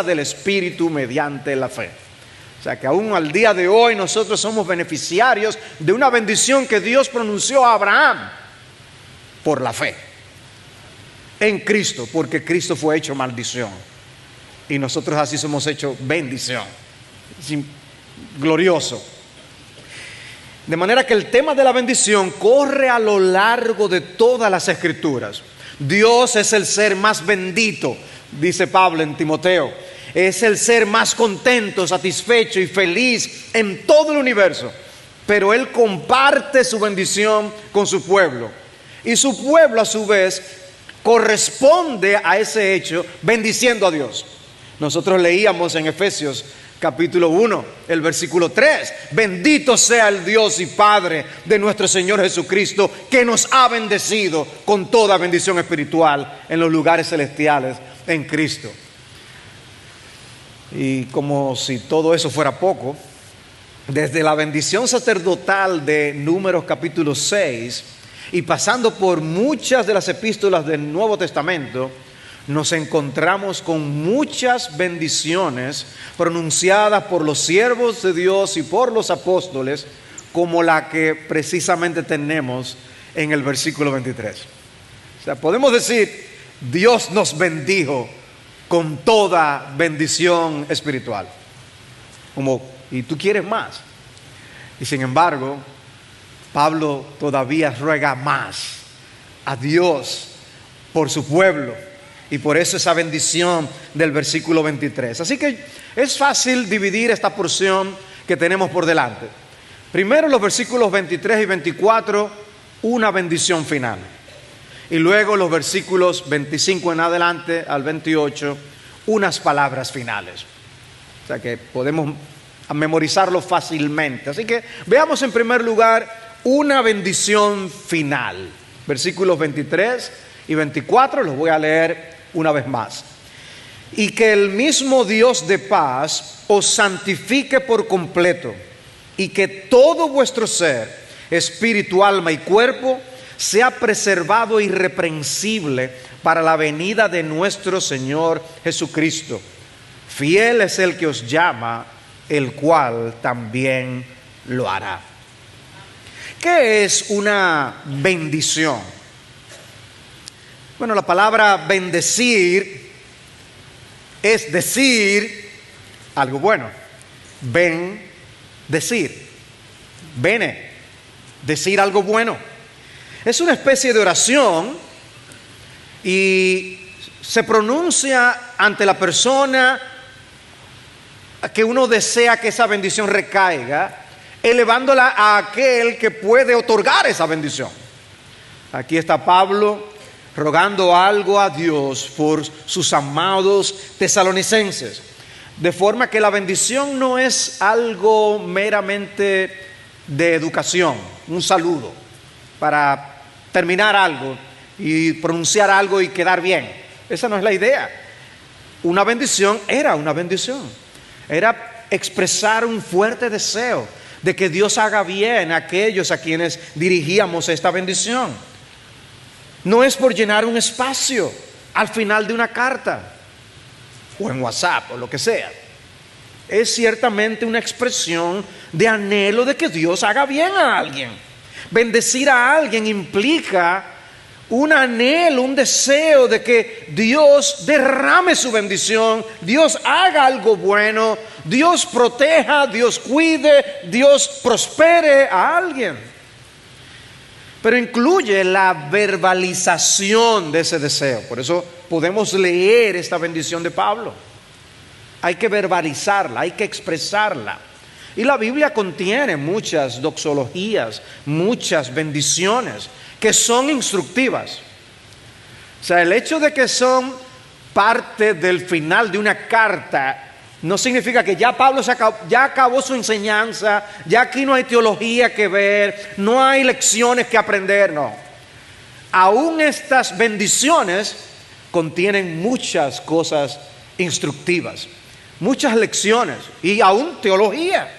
del Espíritu mediante la fe. O sea que aún al día de hoy nosotros somos beneficiarios de una bendición que Dios pronunció a Abraham por la fe en Cristo, porque Cristo fue hecho maldición y nosotros así somos hechos bendición. Glorioso. De manera que el tema de la bendición corre a lo largo de todas las Escrituras. Dios es el ser más bendito, dice Pablo en Timoteo. Es el ser más contento, satisfecho y feliz en todo el universo. Pero Él comparte su bendición con su pueblo. Y su pueblo a su vez corresponde a ese hecho bendiciendo a Dios. Nosotros leíamos en Efesios capítulo 1, el versículo 3. Bendito sea el Dios y Padre de nuestro Señor Jesucristo, que nos ha bendecido con toda bendición espiritual en los lugares celestiales en Cristo. Y como si todo eso fuera poco, desde la bendición sacerdotal de Números capítulo 6 y pasando por muchas de las epístolas del Nuevo Testamento, nos encontramos con muchas bendiciones pronunciadas por los siervos de Dios y por los apóstoles, como la que precisamente tenemos en el versículo 23. O sea, podemos decir, Dios nos bendijo con toda bendición espiritual. Como, ¿y tú quieres más? Y sin embargo, Pablo todavía ruega más a Dios por su pueblo. Y por eso esa bendición del versículo 23. Así que es fácil dividir esta porción que tenemos por delante. Primero los versículos 23 y 24, una bendición final. Y luego los versículos 25 en adelante al 28, unas palabras finales. O sea que podemos memorizarlo fácilmente. Así que veamos en primer lugar una bendición final. Versículos 23 y 24, los voy a leer una vez más. Y que el mismo Dios de paz os santifique por completo, y que todo vuestro ser, espíritu, alma y cuerpo, sea preservado irreprensible para la venida de nuestro Señor Jesucristo. Fiel es el que os llama, el cual también lo hará. ¿Qué es una bendición? Bueno, la palabra bendecir es decir algo bueno. Bendecir. Bene, decir algo bueno. Es una especie de oración y se pronuncia ante la persona que uno desea que esa bendición recaiga, elevándola a aquel que puede otorgar esa bendición. Aquí está Pablo rogando algo a Dios por sus amados tesalonicenses, de forma que la bendición no es algo meramente de educación, un saludo para terminar algo y pronunciar algo y quedar bien. Esa no es la idea. Una bendición era una bendición, era expresar un fuerte deseo de que Dios haga bien a aquellos a quienes dirigíamos esta bendición. No es por llenar un espacio al final de una carta o en WhatsApp o lo que sea. Es ciertamente una expresión de anhelo de que Dios haga bien a alguien. Bendecir a alguien implica un anhelo, un deseo de que Dios derrame su bendición, Dios haga algo bueno, Dios proteja, Dios cuide, Dios prospere a alguien. Pero incluye la verbalización de ese deseo. Por eso podemos leer esta bendición de Pablo. Hay que verbalizarla, hay que expresarla. Y la Biblia contiene muchas doxologías, muchas bendiciones que son instructivas. O sea, el hecho de que son parte del final de una carta no significa que ya Pablo ya acabó su enseñanza, ya aquí no hay teología que ver, no hay lecciones que aprender, no. Aún estas bendiciones contienen muchas cosas instructivas, muchas lecciones y aún teología.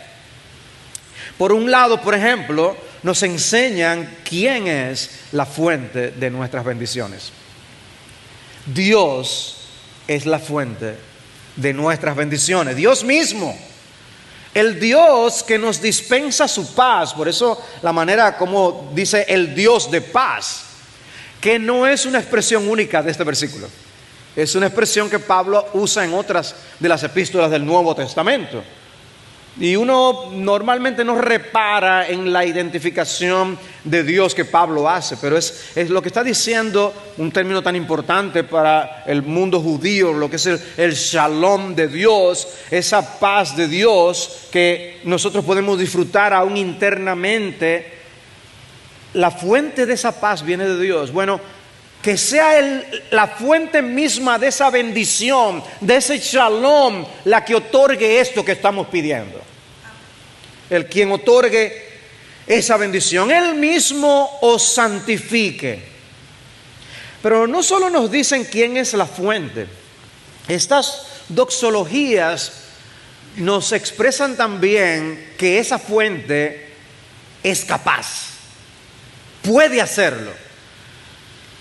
Por un lado, por ejemplo, nos enseñan quién es la fuente de nuestras bendiciones. Dios es la fuente de nuestras bendiciones. Dios mismo, el Dios que nos dispensa su paz. Por eso la manera como dice el Dios de paz, que no es una expresión única de este versículo. Es una expresión que Pablo usa en otras de las epístolas del Nuevo Testamento. Y uno normalmente no repara en la identificación de Dios que Pablo hace, pero es lo que está diciendo, un término tan importante para el mundo judío, lo que es el shalom de Dios, esa paz de Dios que nosotros podemos disfrutar aún internamente. La fuente de esa paz viene de Dios. Bueno, que sea la fuente misma de esa bendición, de ese shalom, la que otorgue esto que estamos pidiendo. El quien otorgue esa bendición, Él mismo os santifique. Pero no solo nos dicen quién es la fuente. Estas doxologías nos expresan también que esa fuente es capaz, puede hacerlo,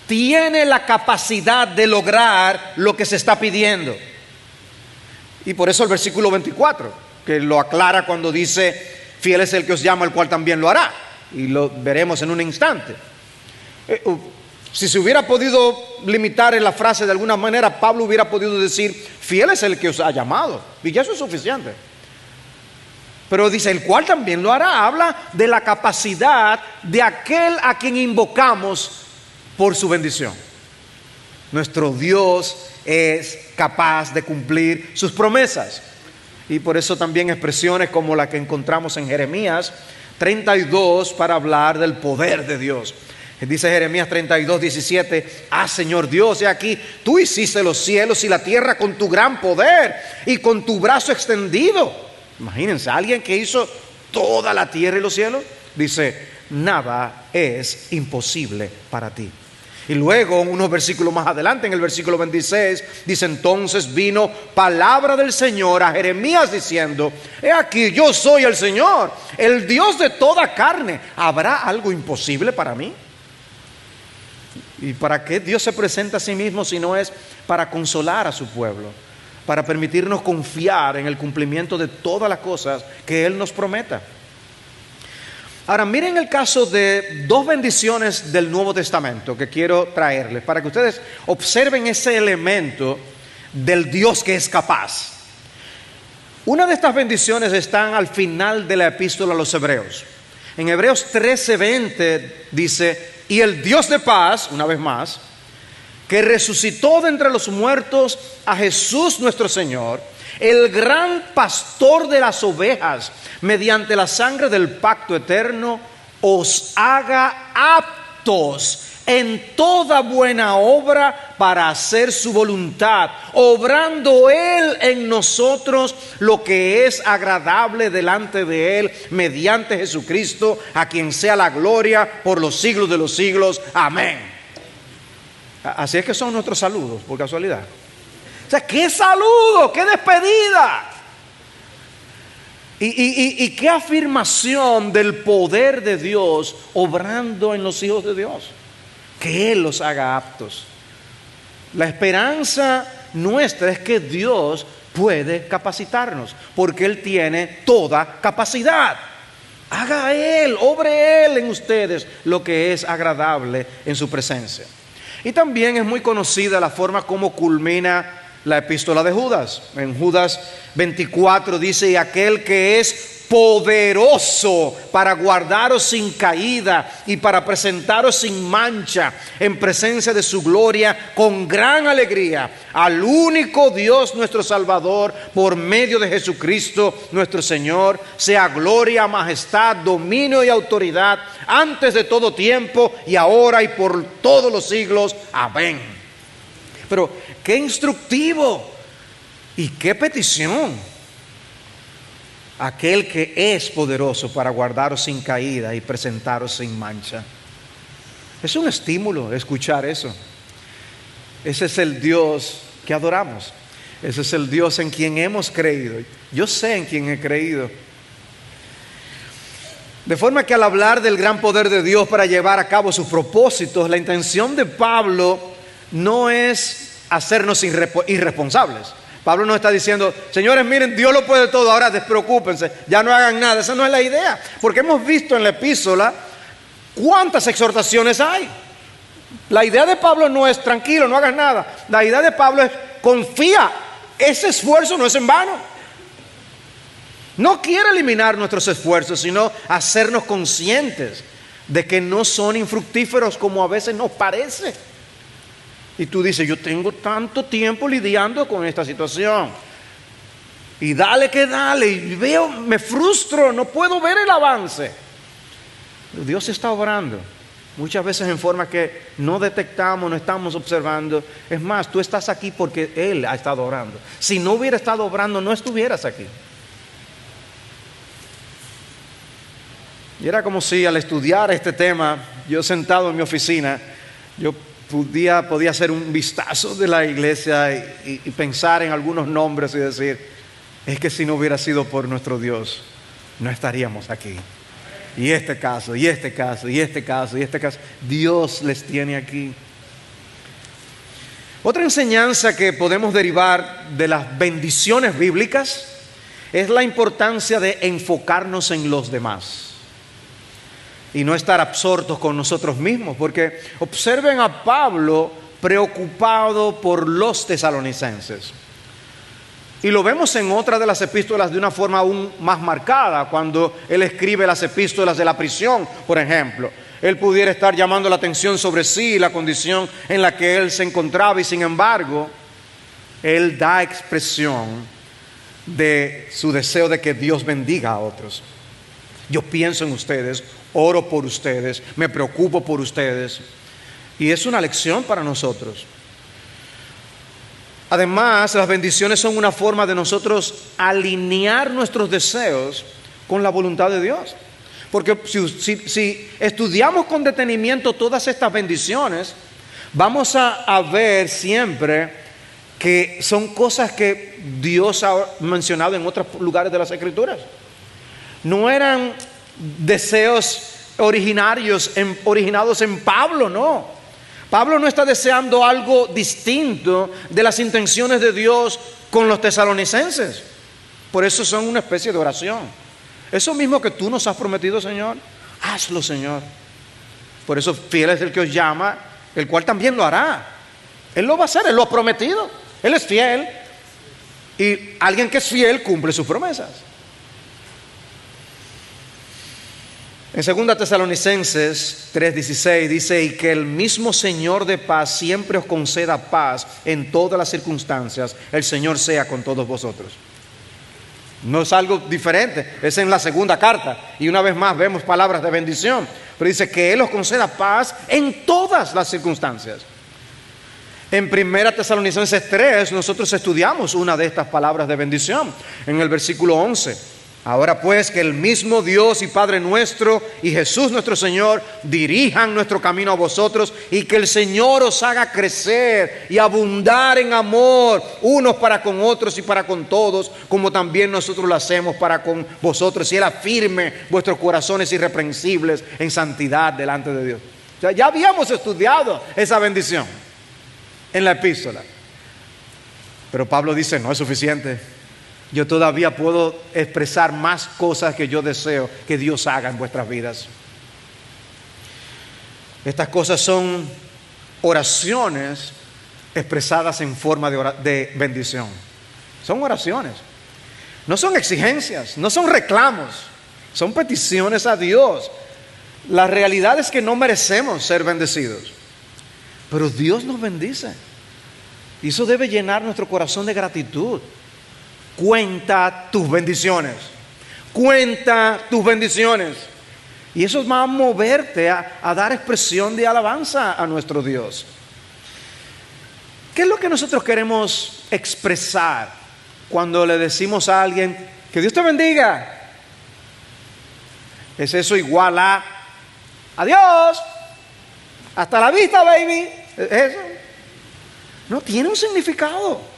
tiene la capacidad de lograr lo que se está pidiendo. Y por eso el versículo 24, que lo aclara cuando dice: fiel es el que os llama, el cual también lo hará. Y lo veremos en un instante. Si se hubiera podido limitar en la frase de alguna manera, Pablo hubiera podido decir: fiel es el que os ha llamado. Y ya eso es suficiente. Pero dice: el cual también lo hará. Habla de la capacidad de aquel a quien invocamos por su bendición. Nuestro Dios es capaz de cumplir sus promesas. Y por eso también expresiones como la que encontramos en Jeremías 32 para hablar del poder de Dios. Dice Jeremías 32, 17: ah, Señor Dios, he aquí, tú hiciste los cielos y la tierra con tu gran poder y con tu brazo extendido. Imagínense, alguien que hizo toda la tierra y los cielos. Dice: nada es imposible para ti. Y luego, unos versículos más adelante, en el versículo 26, dice: entonces vino palabra del Señor a Jeremías diciendo: he aquí, yo soy el Señor, el Dios de toda carne. ¿Habrá algo imposible para mí? ¿Y para qué Dios se presenta a sí mismo si no es para consolar a su pueblo? Para permitirnos confiar en el cumplimiento de todas las cosas que Él nos prometa. Ahora miren el caso de dos bendiciones del Nuevo Testamento que quiero traerles para que ustedes observen ese elemento del Dios que es capaz. Una de estas bendiciones están al final de la epístola a los Hebreos. En Hebreos 13:20 dice: y el Dios de paz, una vez más, que resucitó de entre los muertos a Jesús nuestro Señor, el gran pastor de las ovejas, mediante la sangre del pacto eterno, os haga aptos en toda buena obra para hacer su voluntad, obrando Él en nosotros lo que es agradable delante de Él, mediante Jesucristo, a quien sea la gloria por los siglos de los siglos. Amén. Así es que son nuestros saludos, por casualidad. O sea, ¡qué saludo! ¡Qué despedida! Y qué afirmación del poder de Dios obrando en los hijos de Dios. Que Él los haga aptos. La esperanza nuestra es que Dios puede capacitarnos, porque Él tiene toda capacidad. Haga Él, obre Él en ustedes lo que es agradable en su presencia. Y también es muy conocida la forma como culmina la epístola de Judas. En Judas 24 dice: y aquel que es poderoso para guardaros sin caída y para presentaros sin mancha en presencia de su gloria con gran alegría, al único Dios nuestro Salvador, por medio de Jesucristo nuestro Señor, sea gloria, majestad, dominio y autoridad antes de todo tiempo y ahora y por todos los siglos. Amén. Pero qué instructivo y qué petición. Aquel que es poderoso para guardaros sin caída y presentaros sin mancha. Es un estímulo escuchar eso. Ese es el Dios que adoramos. Ese es el Dios en quien hemos creído. Yo sé en quién he creído. De forma que al hablar del gran poder de Dios para llevar a cabo sus propósitos, la intención de Pablo no es hacernos irresponsables. Pablo nos está diciendo, señores, miren, Dios lo puede todo, ahora despreocúpense, ya no hagan nada. Esa no es la idea, porque hemos visto en la epístola cuántas exhortaciones hay. La idea de Pablo no es tranquilo, no hagas nada. La idea de Pablo es confía, ese esfuerzo no es en vano. No quiere eliminar nuestros esfuerzos, sino hacernos conscientes de que no son infructíferos como a veces nos parece. Y tú dices, yo tengo tanto tiempo lidiando con esta situación. Y dale que dale. Y veo, me frustro, no puedo ver el avance. Pero Dios está obrando. Muchas veces en forma que no detectamos, no estamos observando. Es más, tú estás aquí porque Él ha estado obrando. Si no hubiera estado obrando, no estuvieras aquí. Y era como si al estudiar este tema, yo sentado en mi oficina, yo podía hacer un vistazo de la iglesia y pensar en algunos nombres y decir, es que si no hubiera sido por nuestro Dios, no estaríamos aquí. Y este caso, y este caso, y este caso, y este caso, Dios les tiene aquí. Otra enseñanza que podemos derivar de las bendiciones bíblicas es la importancia de enfocarnos en los demás y no estar absortos con nosotros mismos, porque observen a Pablo preocupado por los tesalonicenses. Y lo vemos en otra de las epístolas de una forma aún más marcada, cuando él escribe las epístolas de la prisión, por ejemplo. Él pudiera estar llamando la atención sobre sí y la condición en la que él se encontraba, y sin embargo, él da expresión de su deseo de que Dios bendiga a otros. Yo pienso en ustedes, oro por ustedes, me preocupo por ustedes. Y es una lección para nosotros. Además, las bendiciones son una forma de nosotros alinear nuestros deseos con la voluntad de Dios. Porque si estudiamos con detenimiento todas estas bendiciones, vamos a ver siempre que son cosas que Dios ha mencionado en otros lugares de las Escrituras. No eran deseos originados en Pablo, no. Pablo no está deseando algo distinto de las intenciones de Dios con los tesalonicenses. Por eso son una especie de oración. Eso mismo que tú nos has prometido, Señor, hazlo, Señor. Por eso fiel es el que os llama, el cual también lo hará. Él lo va a hacer, Él lo ha prometido. Él es fiel. Y alguien que es fiel cumple sus promesas. En 2 Tesalonicenses 3:16 dice, y que el mismo Señor de paz siempre os conceda paz en todas las circunstancias. El Señor sea con todos vosotros. No es algo diferente, es en la segunda carta. Y una vez más vemos palabras de bendición. Pero dice que Él os conceda paz en todas las circunstancias. En 1 Tesalonicenses 3 nosotros estudiamos una de estas palabras de bendición. En el versículo 11. Ahora pues que el mismo Dios y Padre nuestro y Jesús nuestro Señor dirijan nuestro camino a vosotros, y que el Señor os haga crecer y abundar en amor unos para con otros y para con todos, como también nosotros lo hacemos para con vosotros, y Él afirme vuestros corazones irreprensibles en santidad delante de Dios. O sea, ya habíamos estudiado esa bendición en la epístola, pero Pablo dice, no es suficiente. Yo todavía puedo expresar más cosas que yo deseo que Dios haga en vuestras vidas. Estas cosas son oraciones expresadas en forma de bendición. Son oraciones. No son exigencias, no son reclamos, son peticiones a Dios. La realidad es que no merecemos ser bendecidos, pero Dios nos bendice. Y eso debe llenar nuestro corazón de gratitud. Cuenta tus bendiciones. Cuenta tus bendiciones. Y eso va a moverte a dar expresión de alabanza a nuestro Dios. ¿Qué es lo que nosotros queremos expresar cuando le decimos a alguien que Dios te bendiga? ¿Es eso igual a adiós, hasta la vista, baby? ¿Es eso? No, tiene un significado.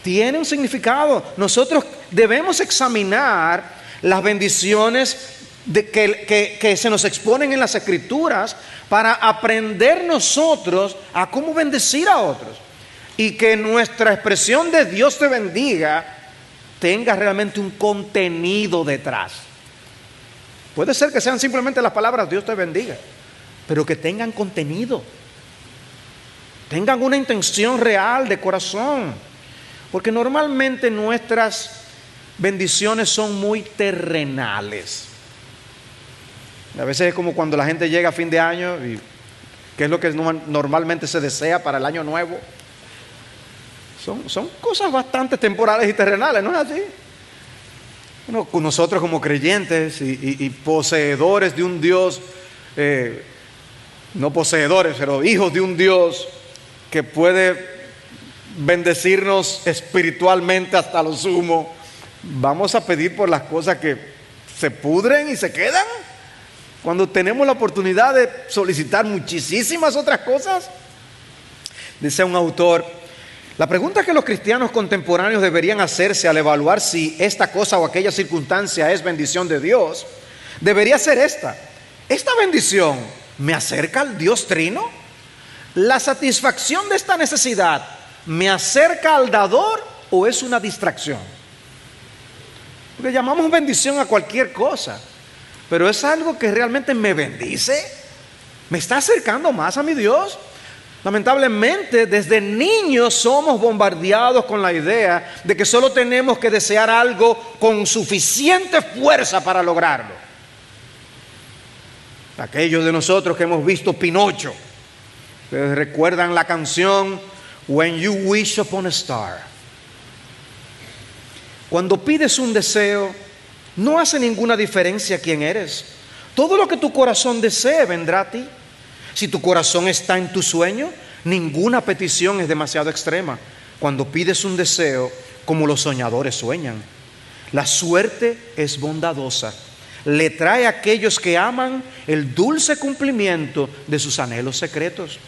Tiene un significado. Nosotros debemos examinar las bendiciones que se nos exponen en las Escrituras para aprender nosotros a cómo bendecir a otros. y que nuestra expresión de Dios te bendiga tenga realmente un contenido detrás. Puede ser que sean simplemente las palabras Dios te bendiga, pero que tengan contenido, tengan una intención real de corazón, porque normalmente nuestras bendiciones son muy terrenales. A veces es como cuando la gente llega a fin de año y ¿qué es lo que normalmente se desea para el año nuevo? Son cosas bastante temporales y terrenales, ¿no es así? Bueno, nosotros como creyentes y poseedores de un Dios, no poseedores, pero hijos de un Dios que puede bendecirnos espiritualmente hasta lo sumo, vamos a pedir por las cosas que se pudren y se quedan, cuando tenemos la oportunidad de solicitar muchísimas otras cosas. Dice un autor: la pregunta que los cristianos contemporáneos deberían hacerse al evaluar si esta cosa o aquella circunstancia es bendición de Dios, debería ser esta: ¿esta bendición me acerca al Dios Trino? ¿La satisfacción de esta necesidad me acerca al dador o es una distracción? Porque llamamos bendición a cualquier cosa, pero es algo que realmente me bendice, me está acercando más a mi Dios. Lamentablemente, desde niños somos bombardeados con la idea de que solo tenemos que desear algo con suficiente fuerza para lograrlo. Aquellos de nosotros que hemos visto Pinocho, ustedes recuerdan la canción When You Wish Upon a Star. Cuando pides un deseo, no hace ninguna diferencia quién eres. Todo lo que tu corazón desee vendrá a ti. Si tu corazón está en tu sueño, ninguna petición es demasiado extrema. Cuando pides un deseo, como los soñadores sueñan. La suerte es bondadosa. Le trae a aquellos que aman el dulce cumplimiento de sus anhelos secretos.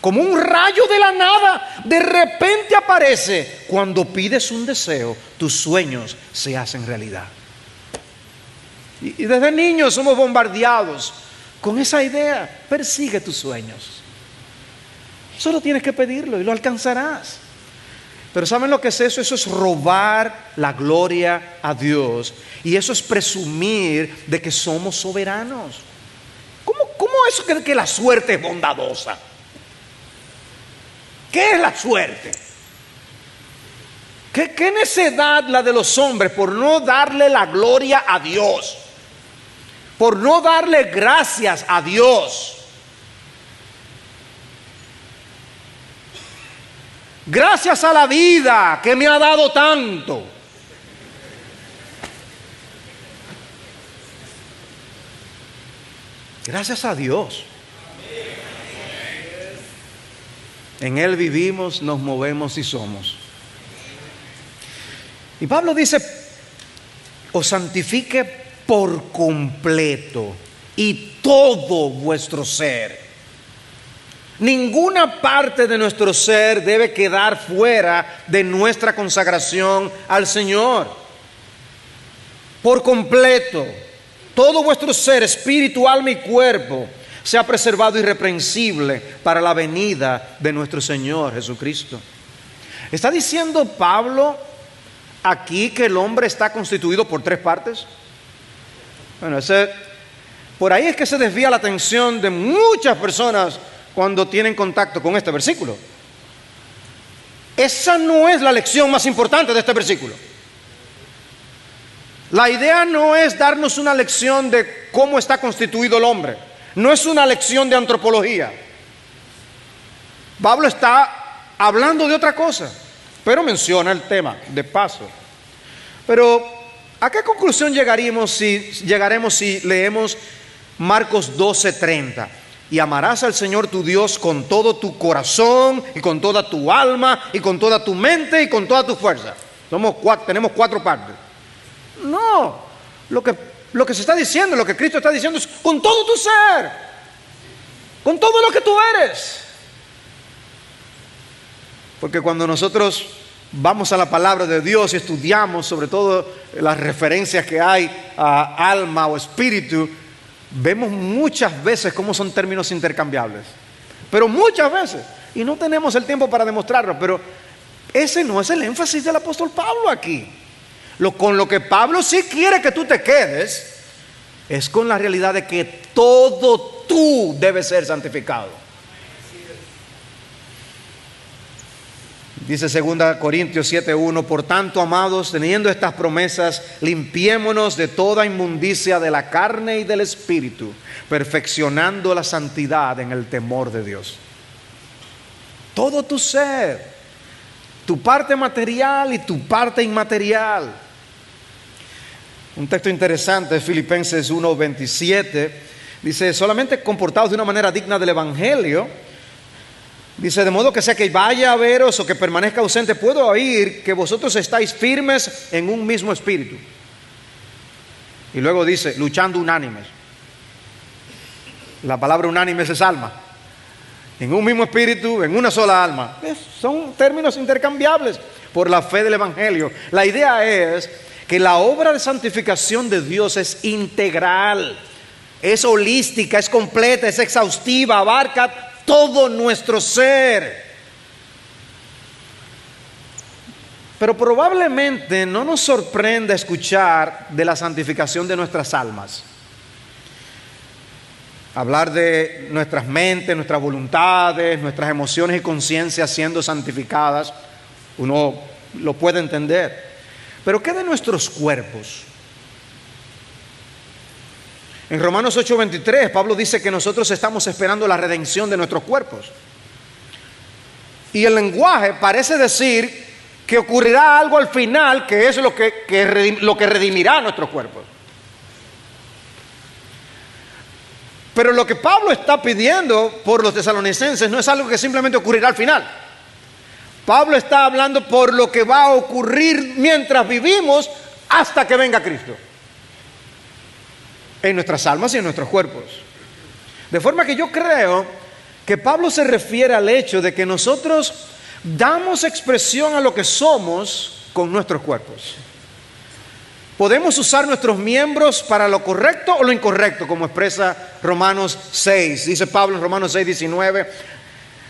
Como un rayo de la nada, de repente aparece. Cuando pides un deseo, tus sueños se hacen realidad. Y desde niños somos bombardeados con esa idea: persigue tus sueños. Solo tienes que pedirlo y lo alcanzarás. Pero ¿saben lo que es eso? Eso es robar la gloria a Dios. Y eso es presumir de que somos soberanos. ¿Cómo eso que la suerte es bondadosa? ¿Qué es la suerte? ¿Qué necedad la de los hombres por no darle la gloria a Dios? Por no darle gracias a Dios. Gracias a la vida que me ha dado tanto. Gracias a Dios. En Él vivimos, nos movemos y somos. Y Pablo dice: os santifique por completo y todo vuestro ser. Ninguna parte de nuestro ser debe quedar fuera de nuestra consagración al Señor. Por completo, todo vuestro ser, espíritu, alma y cuerpo, sea preservado irreprensible para la venida de nuestro Señor Jesucristo. ¿Está diciendo Pablo aquí que el hombre está constituido por tres partes? Bueno, por ahí es que se desvía la atención de muchas personas cuando tienen contacto con este versículo. Esa no es la lección más importante de este versículo. La idea no es darnos una lección de cómo está constituido el hombre. No es una lección de antropología. Pablo está hablando de otra cosa, pero menciona el tema de paso. Pero ¿a qué conclusión llegaremos si leemos Marcos 12:30? Y amarás al Señor tu Dios con todo tu corazón y con toda tu alma y con toda tu mente y con toda tu fuerza. Tenemos cuatro partes. No, lo que se está diciendo, lo que Cristo está diciendo es con todo tu ser, con todo lo que tú eres. Porque cuando nosotros vamos a la palabra de Dios y estudiamos sobre todo las referencias que hay a alma o espíritu, vemos muchas veces cómo son términos intercambiables, pero muchas veces, y no tenemos el tiempo para demostrarlo, pero Ese no es el énfasis del apóstol Pablo aquí. Con lo que Pablo sí quiere que tú te quedes es con la realidad de que todo tú debes ser santificado. Dice 2 Corintios 7:1: por tanto, amados, teniendo estas promesas, limpiémonos de toda inmundicia de la carne y del espíritu, perfeccionando la santidad en el temor de Dios. Todo tu ser, tu parte material y tu parte inmaterial. Un texto interesante, Filipenses 1:27, dice: solamente comportados de una manera digna del evangelio. Dice: de modo que sea que vaya a veros o que permanezca ausente, puedo oír que vosotros estáis firmes en un mismo espíritu. Y luego dice: luchando unánimes. La palabra unánimes es alma. En un mismo espíritu, en una sola alma. Son términos intercambiables por la fe del evangelio. La idea es que la obra de santificación de Dios es integral, es holística, es completa, es exhaustiva, abarca todo nuestro ser. Pero probablemente no nos sorprenda escuchar de la santificación de nuestras almas. Hablar de nuestras mentes, nuestras voluntades, nuestras emociones y conciencias siendo santificadas, uno lo puede entender. Pero ¿qué de nuestros cuerpos? En Romanos 8:23, Pablo dice que nosotros estamos esperando la redención de nuestros cuerpos. Y el lenguaje parece decir que ocurrirá algo al final, que es lo que redimirá nuestros cuerpos. Pero lo que Pablo está pidiendo por los tesalonicenses no es algo que simplemente ocurrirá al final. Pablo está hablando por lo que va a ocurrir mientras vivimos hasta que venga Cristo. En nuestras almas y en nuestros cuerpos. De forma que yo creo que Pablo se refiere al hecho de que nosotros damos expresión a lo que somos con nuestros cuerpos. Podemos usar nuestros miembros para lo correcto o lo incorrecto, como expresa Romanos 6. Dice Pablo en Romanos 6:19: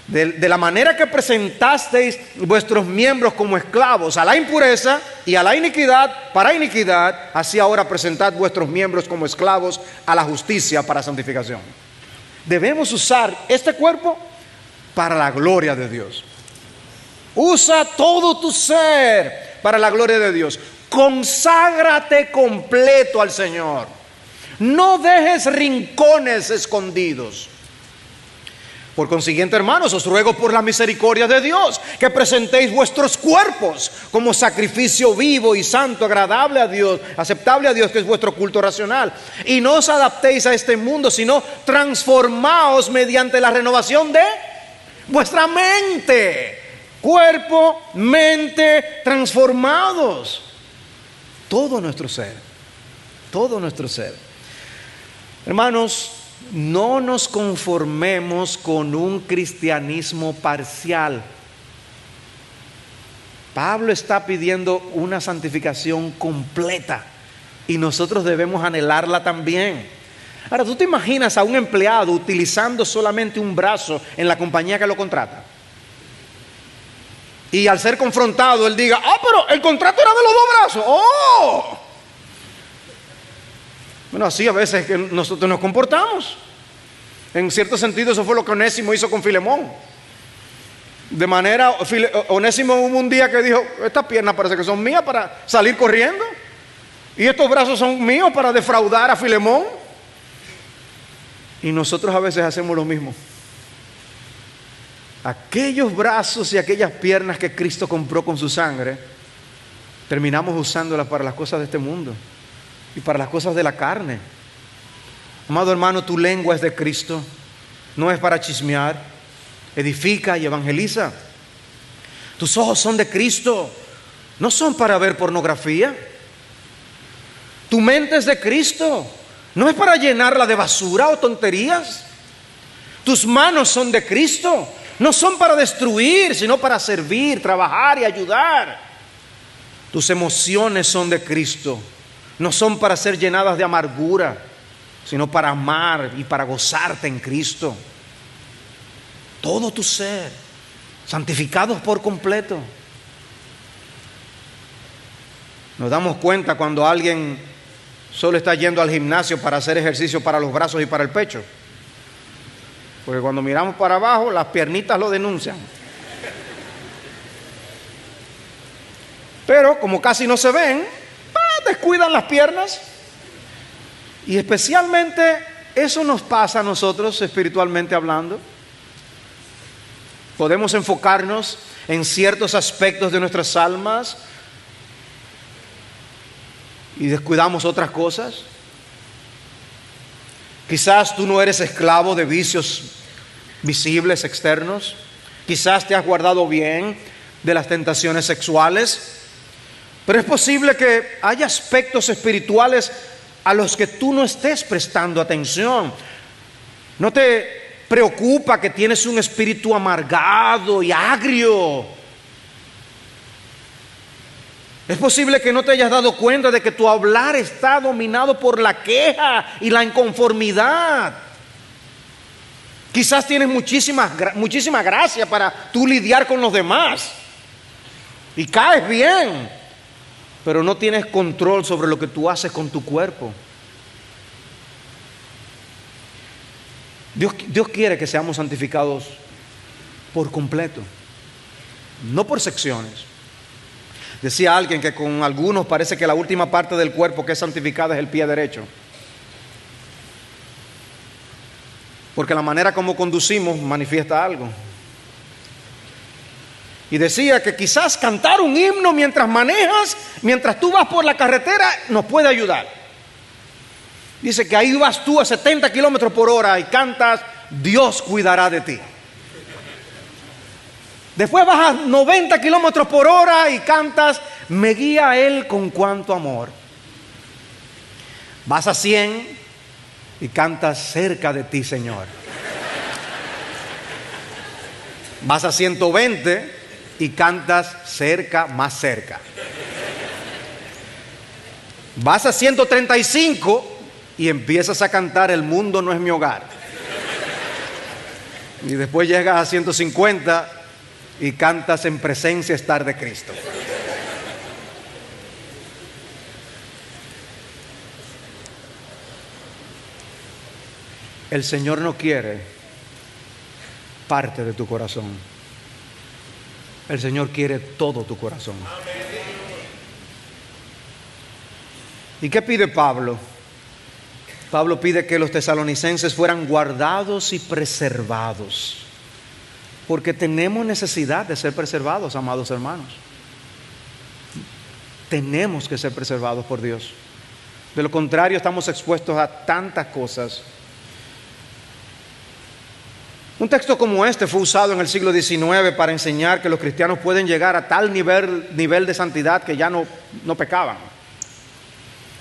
de la manera que presentasteis vuestros miembros como esclavos a la impureza y a la iniquidad, para iniquidad, así ahora presentad vuestros miembros como esclavos a la justicia, para santificación. Debemos usar este cuerpo para la gloria de Dios. Usa todo tu ser para la gloria de Dios. Conságrate completo al Señor. No dejes rincones escondidos. Por consiguiente, hermanos, os ruego por la misericordia de Dios que presentéis vuestros cuerpos como sacrificio vivo y santo, agradable a Dios, aceptable a Dios, que es vuestro culto racional. Y no os adaptéis a este mundo, sino transformaos mediante la renovación de vuestra mente. Cuerpo, mente, transformados. Todo nuestro ser, todo nuestro ser. Hermanos, no nos conformemos con un cristianismo parcial. Pablo está pidiendo una santificación completa y nosotros debemos anhelarla también. Ahora, ¿tú te imaginas a un empleado utilizando solamente un brazo en la compañía que lo contrata? Y al ser confrontado, él diga: pero el contrato era de los dos brazos. ¡Oh! Bueno, así a veces que nosotros nos comportamos. En cierto sentido, eso fue lo que Onésimo hizo con Filemón. De manera, Onésimo hubo un día que dijo: estas piernas parece que son mías para salir corriendo, y estos brazos son míos para defraudar a Filemón. Y nosotros a veces hacemos lo mismo. Aquellos brazos y aquellas piernas que Cristo compró con su sangre, terminamos usándolas para las cosas de este mundo y para las cosas de la carne. Amado hermano, tu lengua es de Cristo, no es para chismear. Edifica y evangeliza. Tus ojos son de Cristo, no son para ver pornografía. Tu mente es de Cristo, no es para llenarla de basura o tonterías. Tus manos son de Cristo, no son para destruir, sino para servir, trabajar y ayudar. Tus emociones son de Cristo, no son para ser llenadas de amargura, sino para amar y para gozarte en Cristo. Todo tu ser, santificados por completo. Nos damos cuenta cuando alguien solo está yendo al gimnasio para hacer ejercicio para los brazos y para el pecho. Porque cuando miramos para abajo, las piernitas lo denuncian. Pero como casi no se ven, descuidan las piernas. Y especialmente eso nos pasa a nosotros espiritualmente hablando. Podemos enfocarnos en ciertos aspectos de nuestras almas y descuidamos otras cosas. Quizás tú no eres esclavo de vicios visibles, externos. Quizás te has guardado bien de las tentaciones sexuales. Pero es posible que haya aspectos espirituales a los que tú no estés prestando atención. ¿No te preocupa que tienes un espíritu amargado y agrio? Es posible que no te hayas dado cuenta de que tu hablar está dominado por la queja y la inconformidad. Quizás tienes muchísima gracia para tú lidiar con los demás y caes bien, pero no tienes control sobre lo que tú haces con tu cuerpo. Dios quiere que seamos santificados por completo, no por secciones. Decía alguien que con algunos parece que la última parte del cuerpo que es santificada es el pie derecho. Porque la manera como conducimos manifiesta algo. Y decía que quizás cantar un himno mientras manejas, mientras tú vas por la carretera, nos puede ayudar. Dice que ahí vas tú a 70 kilómetros por hora y cantas, Dios cuidará de ti. Después vas a 90 kilómetros por hora y cantas, me guía Él con cuánto amor. Vas a 100 y cantas, cerca de ti, Señor. Vas a 120 y cantas, cerca, más cerca. Vas a 135 y empiezas a cantar, el mundo no es mi hogar. Y después llegas a 150 y cantas, en presencia estar de Cristo. El Señor no quiere parte de tu corazón. El Señor quiere todo tu corazón. ¿Y qué pide Pablo? Pablo pide que los tesalonicenses fueran guardados y preservados. Porque tenemos necesidad de ser preservados, amados hermanos. Tenemos que ser preservados por Dios. De lo contrario, estamos expuestos a tantas cosas. Un texto como este fue usado en el siglo XIX para enseñar que los cristianos pueden llegar a tal nivel de santidad que ya no pecaban.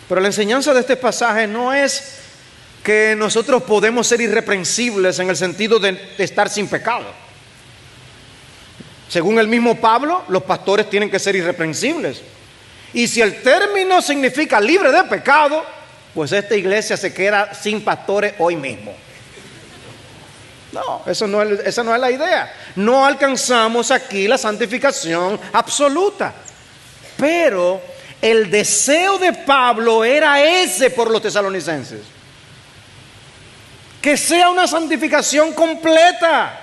Pero la enseñanza de este pasaje no es que nosotros podemos ser irreprensibles en el sentido de estar sin pecado. Según el mismo Pablo, los pastores tienen que ser irreprensibles. Y si el término significa libre de pecado, pues esta iglesia se queda sin pastores hoy mismo. No, esa no es la idea. No alcanzamos aquí la santificación absoluta. Pero el deseo de Pablo era ese por los tesalonicenses. Que sea una santificación completa.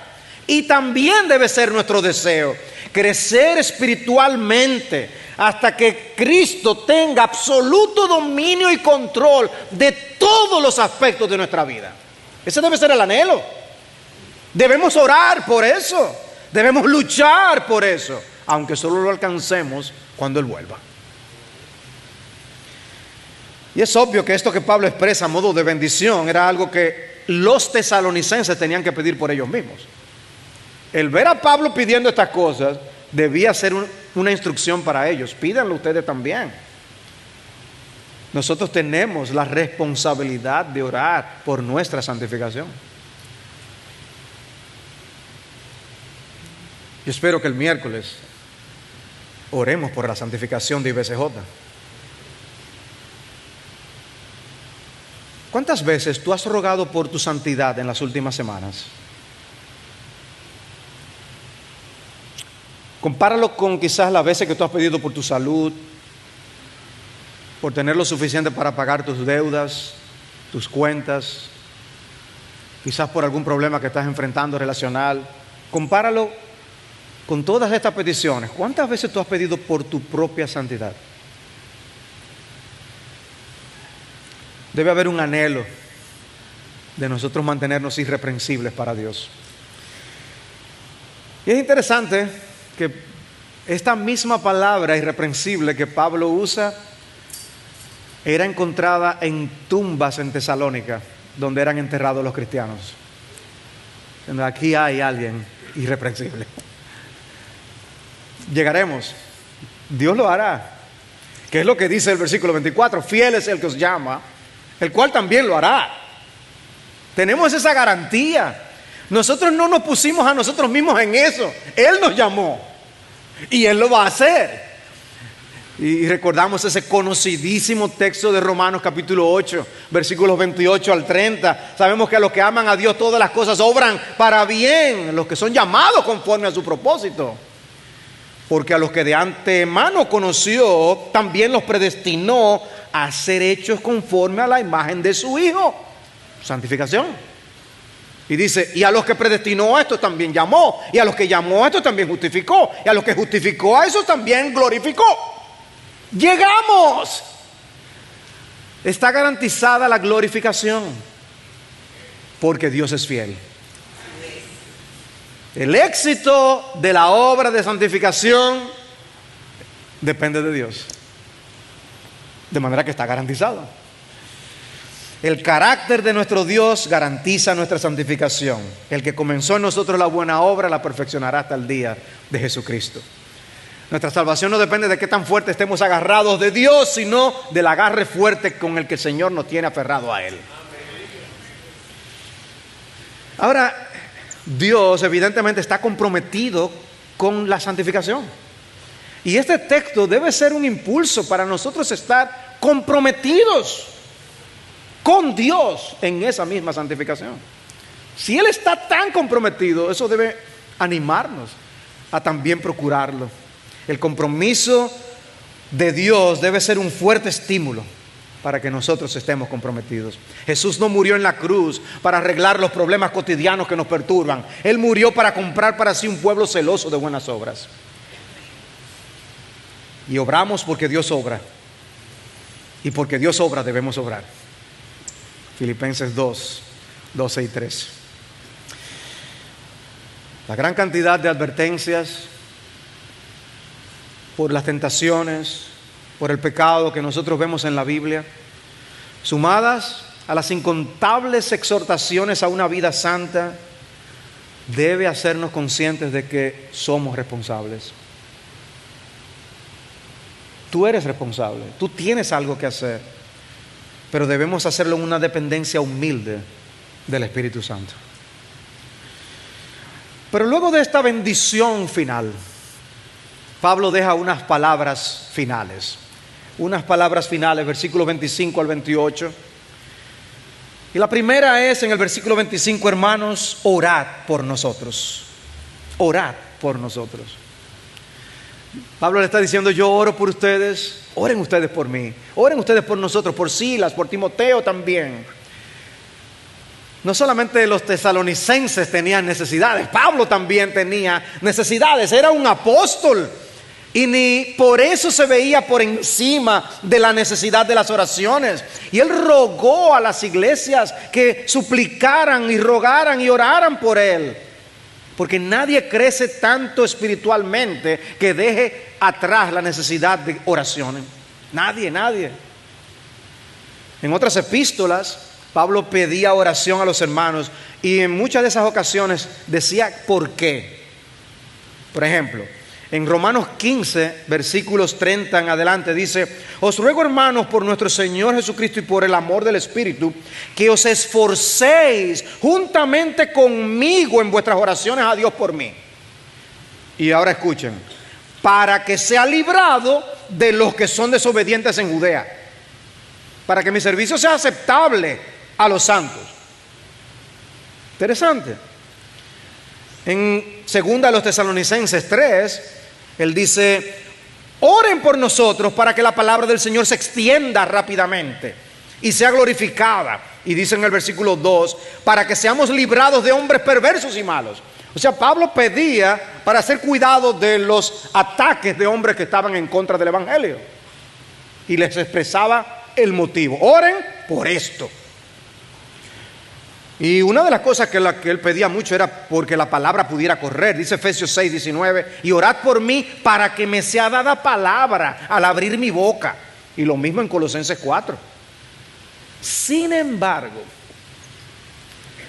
Y también debe ser nuestro deseo crecer espiritualmente hasta que Cristo tenga absoluto dominio y control de todos los aspectos de nuestra vida. Ese debe ser el anhelo. Debemos orar por eso, debemos luchar por eso, aunque solo lo alcancemos cuando Él vuelva. Y es obvio que esto que Pablo expresa a modo de bendición era algo que los tesalonicenses tenían que pedir por ellos mismos. El ver a Pablo pidiendo estas cosas debía ser una instrucción para ellos. Pídanlo ustedes también. Nosotros tenemos la responsabilidad de orar por nuestra santificación. Yo espero que el miércoles oremos por la santificación de IBCJ. ¿Cuántas veces tú has rogado por tu santidad en las últimas semanas? Compáralo con quizás las veces que tú has pedido por tu salud, por tener lo suficiente para pagar tus deudas, tus cuentas, quizás por algún problema que estás enfrentando relacional. Compáralo con todas estas peticiones. ¿Cuántas veces tú has pedido por tu propia santidad? Debe haber un anhelo de nosotros mantenernos irreprensibles para Dios. Y es interesante que esta misma palabra irreprensible que Pablo usa era encontrada en tumbas en Tesalónica, donde eran enterrados los cristianos. Aquí hay alguien irreprensible. Llegaremos. Dios lo hará. ¿Qué es lo que dice el versículo 24? Fiel es el que os llama, el cual también lo hará. Tenemos esa garantía. Nosotros no nos pusimos a nosotros mismos en eso. Él nos llamó y Él lo va a hacer. Y recordamos ese conocidísimo texto de Romanos capítulo 8, versículos 28 al 30. Sabemos que a los que aman a Dios todas las cosas obran para bien, los que son llamados conforme a su propósito. Porque a los que de antemano conoció, también los predestinó a ser hechos conforme a la imagen de su Hijo. Santificación. Y dice, y a los que predestinó a estos también llamó, y a los que llamó a estos también justificó, y a los que justificó a esos también glorificó. ¡Llegamos! Está garantizada la glorificación, porque Dios es fiel. El éxito de la obra de santificación depende de Dios, de manera que está garantizado. El carácter de nuestro Dios garantiza nuestra santificación. El que comenzó en nosotros la buena obra la perfeccionará hasta el día de Jesucristo. Nuestra salvación no depende de qué tan fuerte estemos agarrados de Dios, sino del agarre fuerte con el que el Señor nos tiene aferrado a Él. Ahora, Dios evidentemente está comprometido con la santificación. Y este texto debe ser un impulso para nosotros estar comprometidos con Dios en esa misma santificación. Si Él está tan comprometido, eso debe animarnos a también procurarlo. El compromiso de Dios debe ser un fuerte estímulo para que nosotros estemos comprometidos. Jesús no murió en la cruz para arreglar los problemas cotidianos que nos perturban. Él murió para comprar para sí un pueblo celoso de buenas obras. Y obramos porque Dios obra. Y porque Dios obra debemos obrar. Filipenses 2, 12 y 13. La gran cantidad de advertencias por las tentaciones, por el pecado que nosotros vemos en la Biblia, sumadas a las incontables exhortaciones a una vida santa, debe hacernos conscientes de que somos responsables. Tú eres responsable, tú tienes algo que hacer, pero debemos hacerlo en una dependencia humilde del Espíritu Santo. Pero luego de esta bendición final, Pablo deja unas palabras finales. Unas palabras finales, versículos 25 al 28. Y la primera es en el versículo 25, hermanos, orad por nosotros. Orad por nosotros. Pablo le está diciendo, yo oro por ustedes, oren ustedes por mí, oren ustedes por nosotros, por Silas, por Timoteo también. No solamente los tesalonicenses tenían necesidades, Pablo también tenía necesidades, era un apóstol. Y ni por eso se veía por encima de la necesidad de las oraciones. Y él rogó a las iglesias que suplicaran y rogaran y oraran por él. Porque nadie crece tanto espiritualmente que deje atrás la necesidad de oraciones. Nadie. En otras epístolas, Pablo pedía oración a los hermanos y en muchas de esas ocasiones decía por qué. Por ejemplo, en Romanos 15, versículos 30 en adelante dice, os ruego hermanos por nuestro Señor Jesucristo y por el amor del Espíritu, que os esforcéis juntamente conmigo en vuestras oraciones a Dios por mí. Y ahora escuchen, para que sea librado de los que son desobedientes en Judea, para que mi servicio sea aceptable a los santos. Interesante. En segunda a los Tesalonicenses 3, él dice, Oren por nosotros para que la palabra del Señor se extienda rápidamente y sea glorificada. Y dice en el versículo 2, para que seamos librados de hombres perversos y malos. O sea, Pablo pedía para hacer cuidado de los ataques de hombres que estaban en contra del evangelio. Y les expresaba el motivo. Oren por esto. Y una de las cosas que él pedía mucho era porque la palabra pudiera correr. Dice Efesios 6:19, y orad por mí para que me sea dada palabra al abrir mi boca. Y lo mismo en Colosenses 4. Sin embargo,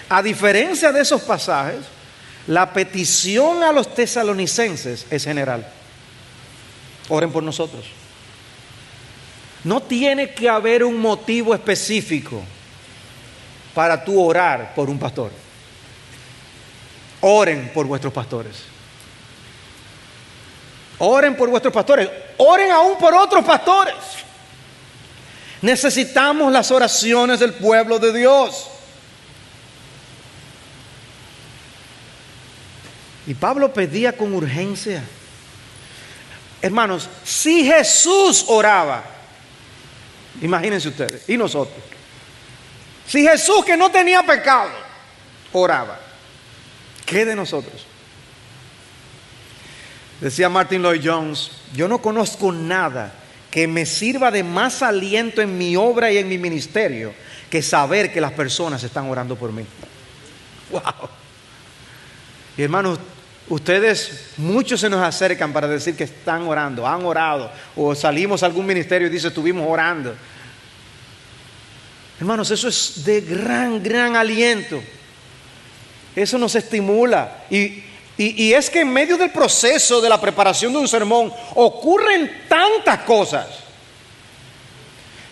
a diferencia de esos pasajes, la petición a los tesalonicenses es general. Oren por nosotros. No tiene que haber un motivo específico para tú orar por un pastor. Oren por vuestros pastores. Oren por vuestros pastores. Oren aún por otros pastores. Necesitamos las oraciones del pueblo de Dios. Y Pablo pedía con urgencia. Hermanos, si Jesús oraba, imagínense ustedes, y nosotros. Si Jesús, que no tenía pecado, oraba, ¿qué de nosotros? Decía Martin Lloyd Jones, yo no conozco nada que me sirva de más aliento en mi obra y en mi ministerio que saber que las personas están orando por mí. ¡Wow! Y hermanos, ustedes, muchos se nos acercan para decir que están orando, han orado, o salimos a algún ministerio y dice, estuvimos orando. Hermanos, eso es de gran aliento. Eso nos estimula. Y es que en medio del proceso de la preparación de un sermón ocurren tantas cosas.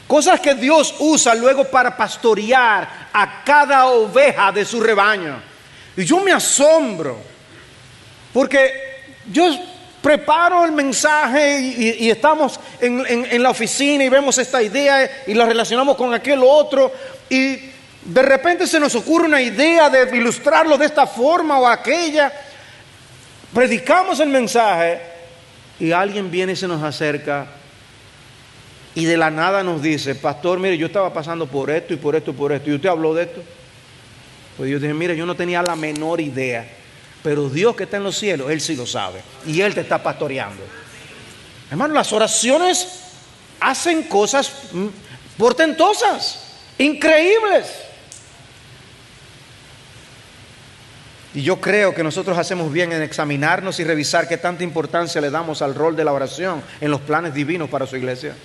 Cosas que Dios usa luego para pastorear a cada oveja de su rebaño. Y yo me asombro, porque yo preparo el mensaje y estamos en la oficina y vemos esta idea y la relacionamos con aquel otro, y de repente se nos ocurre una idea de ilustrarlo de esta forma o aquella. Predicamos el mensaje y alguien viene y se nos acerca y de la nada nos dice, pastor, mire, yo estaba pasando por esto y por esto y por esto, y usted habló de esto. Pues yo dije, mire, yo no tenía la menor idea, pero Dios que está en los cielos, Él sí lo sabe, y Él te está pastoreando. Hermano, las oraciones hacen cosas portentosas, increíbles. Y yo creo que nosotros hacemos bien en examinarnos y revisar qué tanta importancia le damos al rol de la oración en los planes divinos para su iglesia.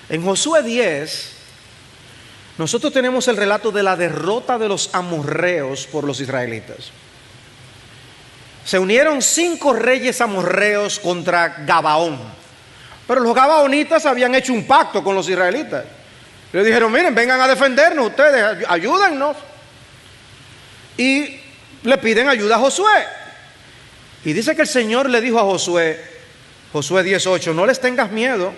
En Josué 10, nosotros tenemos el relato de la derrota de los amorreos por los israelitas. Se unieron 5 reyes amorreos contra Gabaón. Pero los gabaonitas habían hecho un pacto con los israelitas. Le dijeron, miren, vengan a defendernos ustedes, ayúdennos. Y le piden ayuda a Josué. Y dice que el Señor le dijo a Josué, Josué 10:8, no les tengas miedo,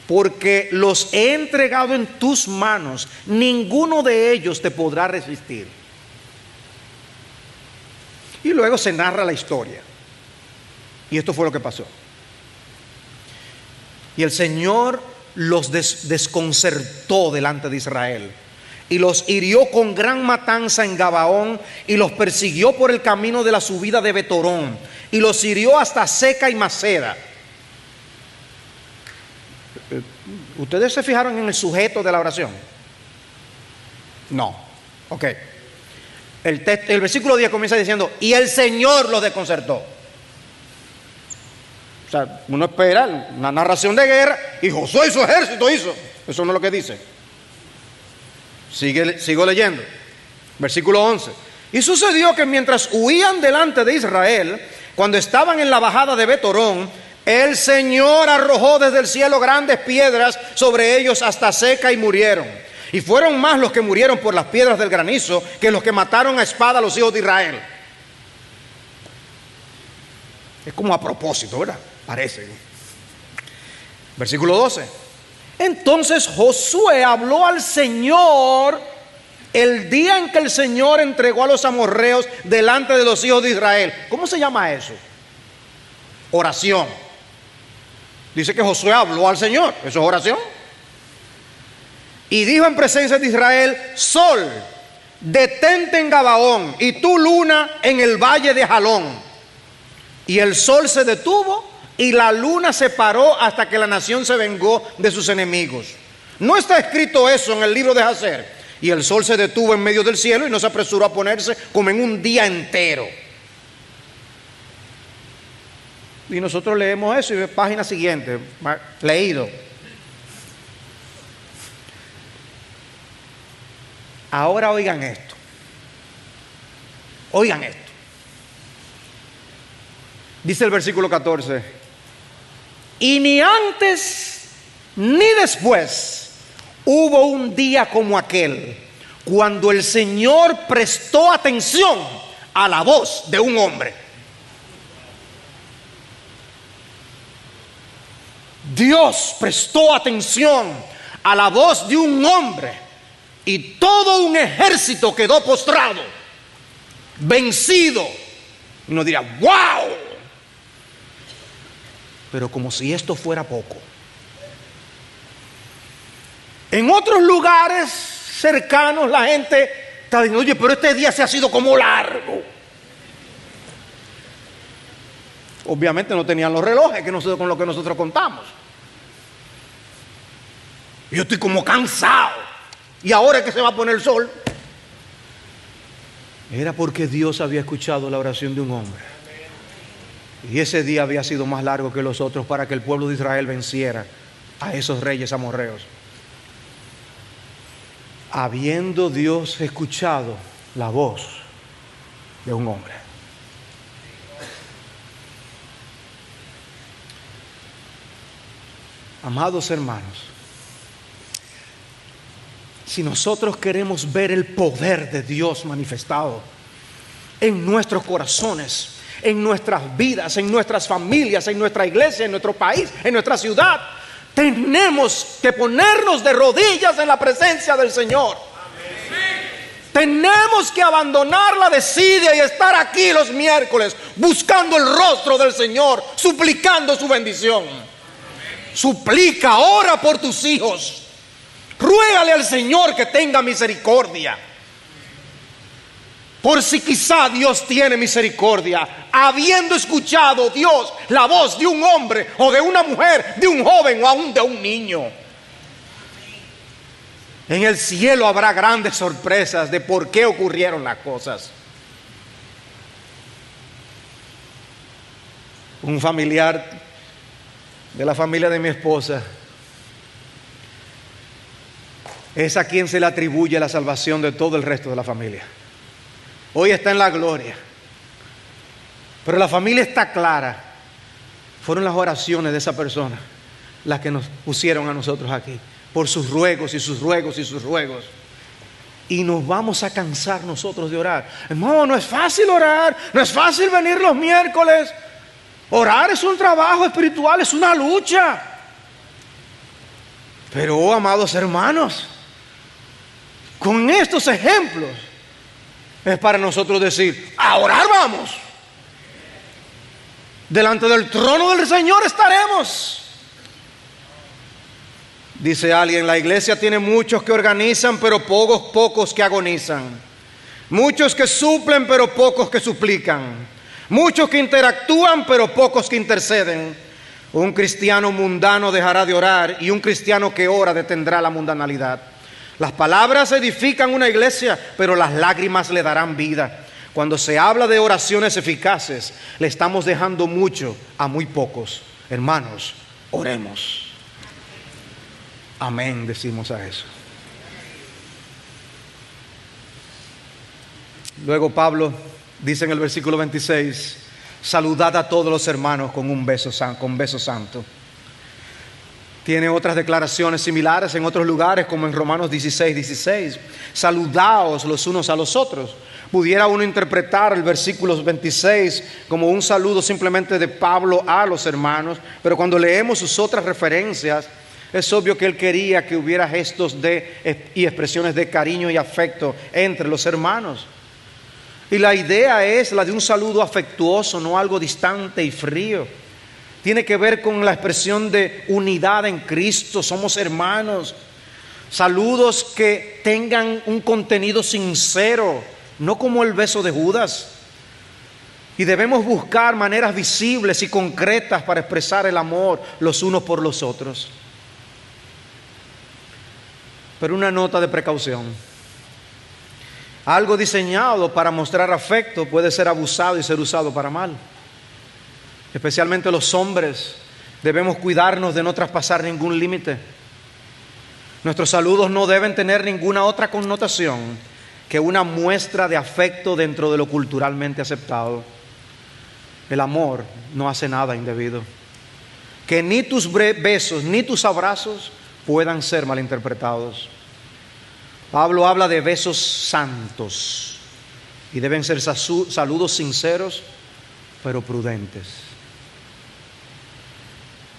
porque los he entregado en tus manos, ninguno de ellos te podrá resistir. Y luego se narra la historia. Y esto fue lo que pasó. Y el Señor los desconcertó delante de Israel, y los hirió con gran matanza en Gabaón, y los persiguió por el camino de la subida de Betorón, y los hirió hasta Seca y Maceda. ¿Ustedes se fijaron en el sujeto de la oración? No. Ok. El versículo 10 comienza diciendo, y el Señor los desconcertó. O sea, uno espera una narración de guerra, y Josué y su ejército hizo. Eso no es lo que dice. Sigo leyendo. Versículo 11. Y sucedió que mientras huían delante de Israel, cuando estaban en la bajada de Betorón, el Señor arrojó desde el cielo grandes piedras sobre ellos hasta Seca, y murieron. Y fueron más los que murieron por las piedras del granizo que los que mataron a espada a los hijos de Israel. Es como a propósito, ¿verdad? Parece. Versículo 12. Entonces Josué habló al Señor el día en que el Señor entregó a los amorreos delante de los hijos de Israel. ¿Cómo se llama eso? Oración. Dice que Josué habló al Señor. Eso es oración. Y dijo en presencia de Israel: sol, detente en Gabaón, y tú, luna, en el valle de Jalón. Y el sol se detuvo y la luna se paró hasta que la nación se vengó de sus enemigos. No está escrito eso en el libro de Jacer. Y el sol se detuvo en medio del cielo y no se apresuró a ponerse como en un día entero. Y nosotros leemos eso y página siguiente, leído. Ahora oigan esto. Oigan esto. Dice el versículo 14: y ni antes ni después hubo un día como aquel, cuando el Señor prestó atención a la voz de un hombre. Dios prestó atención a la voz de un hombre y todo un ejército quedó postrado, vencido. Y uno dirá: ¡wow! Pero como si esto fuera poco, en otros lugares cercanos la gente está diciendo: oye, pero este día se ha sido como largo. Obviamente no tenían los relojes con lo que nosotros contamos. Yo estoy como cansado. Y ahora es que se va a poner el sol. Era porque Dios había escuchado la oración de un hombre. Y ese día había sido más largo que los otros para que el pueblo de Israel venciera a esos reyes amorreos. Habiendo Dios escuchado la voz de un hombre. Amados hermanos, si nosotros queremos ver el poder de Dios manifestado en nuestros corazones, en nuestras vidas, en nuestras familias, en nuestra iglesia, en nuestro país, en nuestra ciudad, tenemos que ponernos de rodillas en la presencia del Señor. Tenemos que abandonar la desidia y estar aquí los miércoles buscando el rostro del Señor, suplicando su bendición. Suplica, ora por tus hijos. Ruégale al Señor que tenga misericordia. Por si quizá Dios tiene misericordia, habiendo escuchado Dios la voz de un hombre o de una mujer, de un joven o aún de un niño. En el cielo habrá grandes sorpresas de por qué ocurrieron las cosas. Un familiar de la familia de mi esposa es a quien se le atribuye la salvación de todo el resto de la familia. Hoy está en la gloria, pero la familia está clara. Fueron las oraciones de esa persona las que nos pusieron a nosotros aquí, por sus ruegos y sus ruegos y sus ruegos. Y nos vamos a cansar nosotros de orar. Hermano, no es fácil orar, no es fácil venir los miércoles. Orar es un trabajo espiritual, es una lucha. Pero, oh, amados hermanos, con estos ejemplos es para nosotros decir: a orar vamos. Delante del trono del Señor estaremos. Dice alguien: la iglesia tiene muchos que organizan, pero pocos que agonizan. Muchos que suplen, pero pocos que suplican. Muchos que interactúan, pero pocos que interceden. Un cristiano mundano dejará de orar y un cristiano que ora detendrá la mundanalidad. Las palabras edifican una iglesia, pero las lágrimas le darán vida. Cuando se habla de oraciones eficaces, le estamos dejando mucho a muy pocos. Hermanos, oremos. Amén, decimos a eso. Luego Pablo dice en el versículo 26: saludad a todos los hermanos con un beso santo. Tiene otras declaraciones similares en otros lugares, como en Romanos 16. Saludaos los unos a los otros. Pudiera uno interpretar el versículo 26 como un saludo simplemente de Pablo a los hermanos, pero cuando leemos sus otras referencias, es obvio que él quería que hubiera gestos y expresiones de cariño y afecto entre los hermanos. Y la idea es la de un saludo afectuoso, no algo distante y frío. Tiene que ver con la expresión de unidad en Cristo. Somos hermanos. Saludos que tengan un contenido sincero, no como el beso de Judas. Y debemos buscar maneras visibles y concretas para expresar el amor los unos por los otros. Pero una nota de precaución. Algo diseñado para mostrar afecto puede ser abusado y ser usado para mal. Especialmente los hombres debemos cuidarnos de no traspasar ningún límite. Nuestros saludos no deben tener ninguna otra connotación que una muestra de afecto dentro de lo culturalmente aceptado. El amor no hace nada indebido. Que ni tus besos ni tus abrazos puedan ser malinterpretados. Pablo habla de besos santos y deben ser saludos sinceros pero prudentes.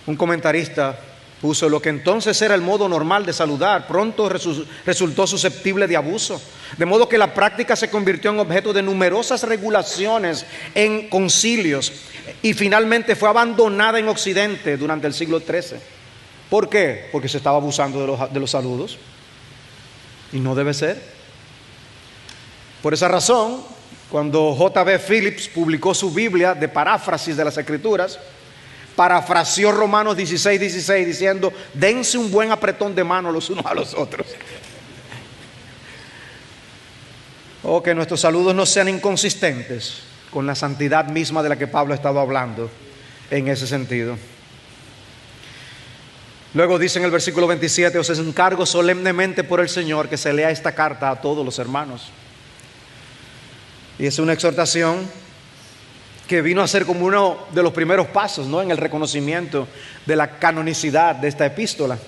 Un comentarista puso: lo que entonces era el modo normal de saludar, pronto resultó susceptible de abuso, de modo que la práctica se convirtió en objeto de numerosas regulaciones en concilios y finalmente fue abandonada en Occidente durante el siglo XIII. ¿Por qué? Porque se estaba abusando de los saludos, y no debe ser. Por esa razón, cuando J.B. Phillips publicó su Biblia de paráfrasis de las Escrituras, parafraseó Romanos 16:16 diciendo: dense un buen apretón de mano los unos a los otros. O que nuestros saludos no sean inconsistentes con la santidad misma de la que Pablo ha estado hablando en ese sentido. Luego dice en el versículo 27: os encargo solemnemente por el Señor que se lea esta carta a todos los hermanos. Y es una exhortación que vino a ser como uno de los primeros pasos, ¿no?, en el reconocimiento de la canonicidad de esta epístola.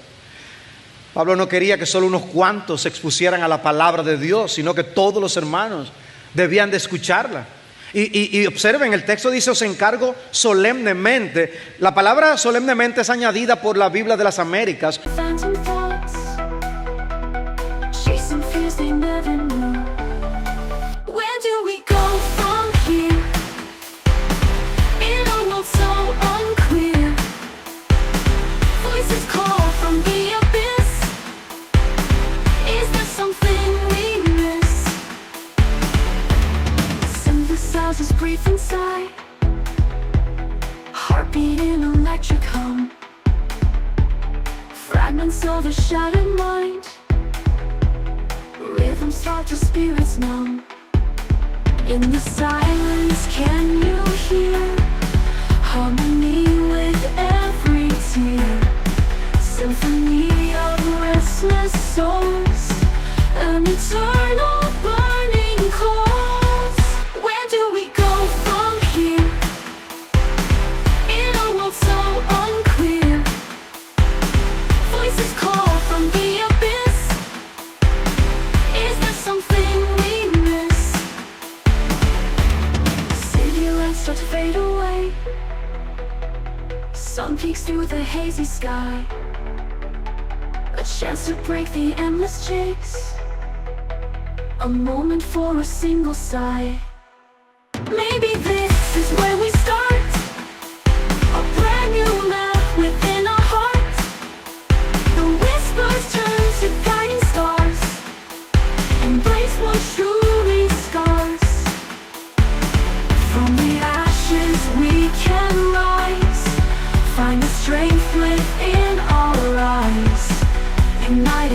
Pablo no quería que solo unos cuantos se expusieran a la palabra de Dios, sino que todos los hermanos debían de escucharla. Y observen, el texto dice: os encargo solemnemente. La palabra solemnemente es añadida por la Biblia de las Américas. Inside, heartbeat in electric hum, fragments of a shattered mind, rhythms start to spirits numb. In the silence, can you hear harmony with every tear? Symphony of restless souls, an eternal burning cause. Where do we go from here? In a world so unclear, voices call from the abyss. Is there something we miss? City lights start to fade away, sun peeks through the hazy sky, a chance to break the endless chase, a moment for a single sigh. Maybe this is where we start, a brand new map within our hearts. The whispers turn to guiding stars, embrace what truly scars. From the ashes we can rise, find the strength within our eyes, ignite